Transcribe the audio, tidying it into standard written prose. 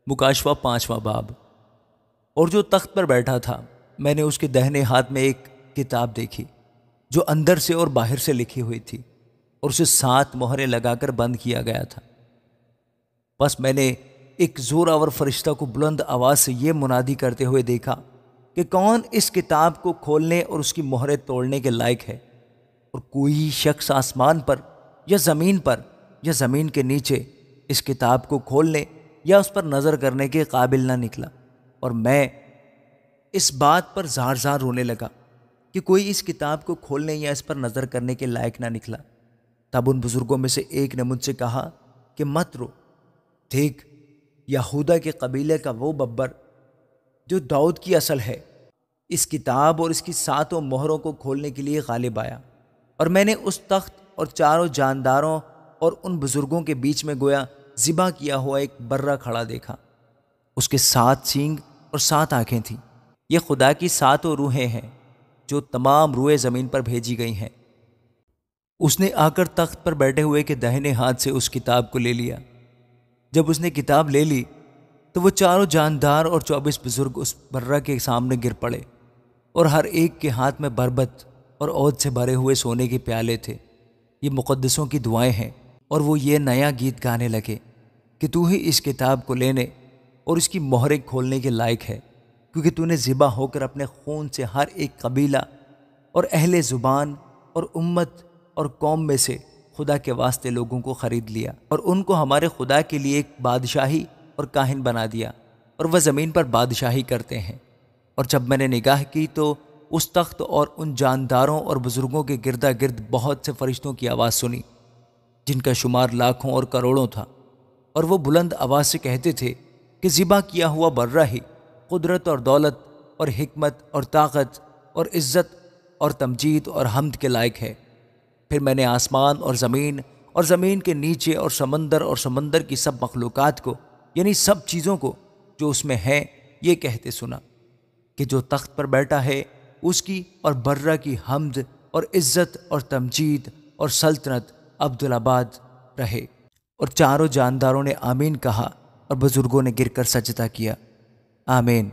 مکاشفہ 5واں باب۔ اور جو تخت پر بیٹھا تھا میں نے اس کے دہنے ہاتھ میں ایک کتاب دیکھی جو اندر سے اور باہر سے لکھی ہوئی تھی اور اسے 7 مہریں لگا کر بند کیا گیا تھا۔ بس میں نے ایک زور آور فرشتہ کو بلند آواز سے یہ منادی کرتے ہوئے دیکھا کہ کون اس کتاب کو کھولنے اور اس کی مہریں توڑنے کے لائق ہے، اور کوئی شخص آسمان پر یا زمین کے نیچے اس کتاب کو کھولنے یا اس پر نظر کرنے کے قابل نہ نکلا۔ اور میں اس بات پر زار زار رونے لگا کہ کوئی اس کتاب کو کھولنے یا اس پر نظر کرنے کے لائق نہ نکلا۔ تب ان بزرگوں میں سے ایک نے مجھ سے کہا کہ مت رو، دیکھ یہودا کے قبیلے کا وہ ببر جو داؤد کی اصل ہے اس کتاب اور اس کی 7 مہروں کو کھولنے کے لیے غالب آیا۔ اور میں نے اس تخت اور 4 جانداروں اور ان بزرگوں کے بیچ میں گویا ذبح کیا ہوا ایک برہ کھڑا دیکھا۔ اس کے 7 سینگ اور 7 آنکھیں تھیں۔ یہ خدا کی 7 روحیں ہیں جو تمام روئے زمین پر بھیجی گئی ہیں۔ اس نے آ کر تخت پر بیٹھے ہوئے کے دہنے ہاتھ سے اس کتاب کو لے لیا۔ جب اس نے کتاب لے لی تو وہ 4 جاندار اور 24 بزرگ اس برہ کے سامنے گر پڑے، اور ہر ایک کے ہاتھ میں بربط اور عود سے بھرے ہوئے سونے کے پیالے تھے۔ یہ مقدسوں کی دعائیں ہیں، اور وہ یہ نیا گیت گانے لگے کہ تو ہی اس کتاب کو لینے اور اس کی مہریں کھولنے کے لائق ہے، کیونکہ تو نے ذبح ہو کر اپنے خون سے ہر ایک قبیلہ اور اہل زبان اور امت اور قوم میں سے خدا کے واسطے لوگوں کو خرید لیا، اور ان کو ہمارے خدا کے لیے ایک بادشاہی اور کاہن بنا دیا، اور وہ زمین پر بادشاہی کرتے ہیں۔ اور جب میں نے نگاہ کی تو اس تخت اور ان جانداروں اور بزرگوں کے گردا گرد بہت سے فرشتوں کی آواز سنی، جن کا شمار لاکھوں اور کروڑوں تھا، اور وہ بلند آواز سے کہتے تھے کہ ذبح کیا ہوا برہ ہی قدرت اور دولت اور حکمت اور طاقت اور عزت اور تمجید اور حمد کے لائق ہے۔ پھر میں نے آسمان اور زمین کے نیچے اور سمندر کی سب مخلوقات کو، یعنی سب چیزوں کو جو اس میں ہیں، یہ کہتے سنا کہ جو تخت پر بیٹھا ہے اس کی اور برہ کی حمد اور عزت اور تمجید اور سلطنت عبدالآباد رہے۔ اور 4 جانداروں نے آمین کہا، اور بزرگوں نے گر کر سجدہ کیا، آمین۔